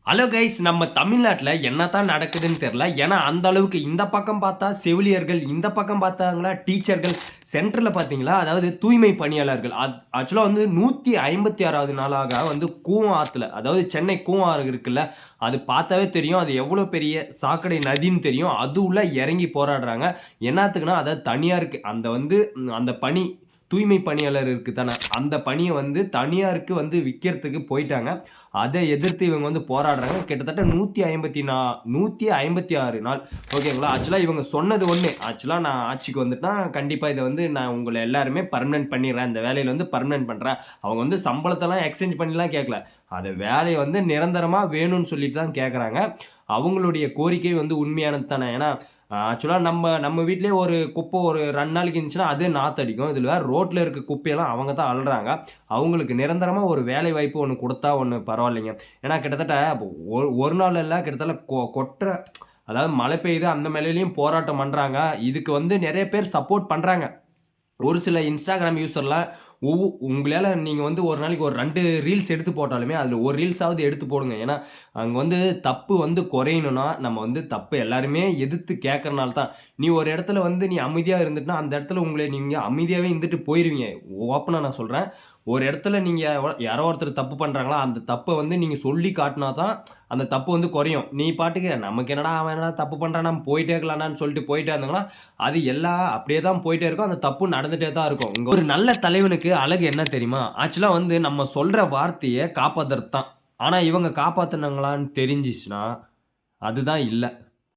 Hello guys, நம்ம தமிழ்நாட்டில் என்னத்தான் நடக்குதுன்னு தெரில. ஏன்னா அந்த அளவுக்கு இந்த பக்கம் பார்த்தா செவிலியர்கள், இந்த பக்கம் பார்த்தாங்களா டீச்சர்கள், சென்டரில் பார்த்தீங்களா அதாவது தூய்மை பணியாளர்கள். ஆக்சுவலாக வந்து 156வது நாளாக வந்து கூவம் ஆற்றுல, அதாவது சென்னை கூவம் ஆறு இருக்குல்ல, அது பார்த்தாவே தெரியும் அது எவ்வளோ பெரிய சாக்கடை நதின்னு தெரியும். அது உள்ள இறங்கி போராடுறாங்க. என்னத்துக்குன்னா அதாவது தனியாருக்கு அந்த வந்து அந்த பணி தூய்மை பணியாளர் இருக்கு தானே, அந்த பணியை வந்து தனியாருக்கு வந்து விற்கிறதுக்கு போயிட்டாங்க. அதை எதிர்த்து இவங்க வந்து போராடுறாங்க. கிட்டத்தட்ட 156 நாள். ஓகேங்களா. ஆக்சுவலாக இவங்க சொன்னது ஒன்று, ஆக்சுவலாக நான் ஆட்சிக்கு வந்துட்டா கண்டிப்பாக இதை வந்து நான் உங்களை எல்லாருமே பர்மனெண்ட் பண்ணிடுறேன், இந்த வேலையில் வந்து பர்மனெண்ட் பண்ணுறேன். அவங்க வந்து சம்பளத்தெல்லாம் எக்ஸ்சேஞ்ச் பண்ணிலாம் கேட்கல, அதை வேலையை வந்து நிரந்தரமாக வேணும்னு சொல்லிட்டு தான் கேட்குறாங்க. அவங்களுடைய கோரிக்கை வந்து உண்மையானது தானே. ஏன்னா ஆக்சுவலாக நம்ம வீட்டிலே ஒரு குப்பை ஒரு 2 நாளைக்கு இருந்துச்சுன்னா அதே நாற்றடிக்கும். இதில் வேறு ரோட்டில் இருக்க குப்பையெல்லாம் அவங்க தான் அள்ளுறாங்க. அவங்களுக்கு நிரந்தரமாக ஒரு வேலை வாய்ப்பு ஒன்று கொடுத்தா ஒன்று பரவாயில்லைங்க. ஏன்னா கிட்டத்தட்ட ஒரு நாள் இல்லை, கிட்டத்தட்ட கொட்டுற அதாவது மழை பெய்யுது அந்த மேலேயும் போராட்டம் பண்ணுறாங்க. இதுக்கு வந்து நிறைய பேர் சப்போர்ட் பண்ணுறாங்க. ஒரு சில இன்ஸ்டாகிராம் யூஸர்லாம் உங்களால் நீங்கள் வந்து ஒரு நாளைக்கு ஒரு 2 ரீல்ஸ் எடுத்து போட்டாலுமே அதில் ஒரு ரீல்ஸாவது எடுத்து போடுங்க. ஏன்னா அங்கே வந்து தப்பு வந்து குறையணும்னா நம்ம வந்து தப்பு எல்லாருமே எதிர்த்து கேட்கறனால தான். நீ ஒரு இடத்துல வந்து நீ அமைதியாக இருந்துட்டுனா அந்த இடத்துல உங்களை நீங்கள் அமைதியாகவே இருந்துட்டு போயிடுவீங்க. ஓப்பனாக நான் சொல்கிறேன். ஒரு இடத்துல நீங்கள் யாரோ ஒருத்தர் தப்பு பண்ணுறாங்களா, அந்த தப்பை வந்து நீங்கள் சொல்லி காட்டினா தான் அந்த தப்பு வந்து குறையும். நீ பாட்டுக்கு நமக்கு என்னடா அவன் என்னடா தப்பு பண்ணுறான் நம்ம போயிட்டே இருக்கலாம்னு சொல்லிட்டு போயிட்டே இருந்தாங்கன்னா அது எல்லாம் அப்படியே தான் போயிட்டே இருக்கும். அந்த தப்பு நடந்துகிட்டே தான் இருக்கும். இங்கே ஒரு நல்ல தலைவனுக்கு அழகு என்ன தெரியுமா? ஆக்சுவலாக வந்து நம்ம சொல்கிற வார்த்தையை காப்பாற்றுறது தான். ஆனால் இவங்க காப்பாற்றினாங்களான்னு தெரிஞ்சிச்சுன்னா அதுதான் இல்லை.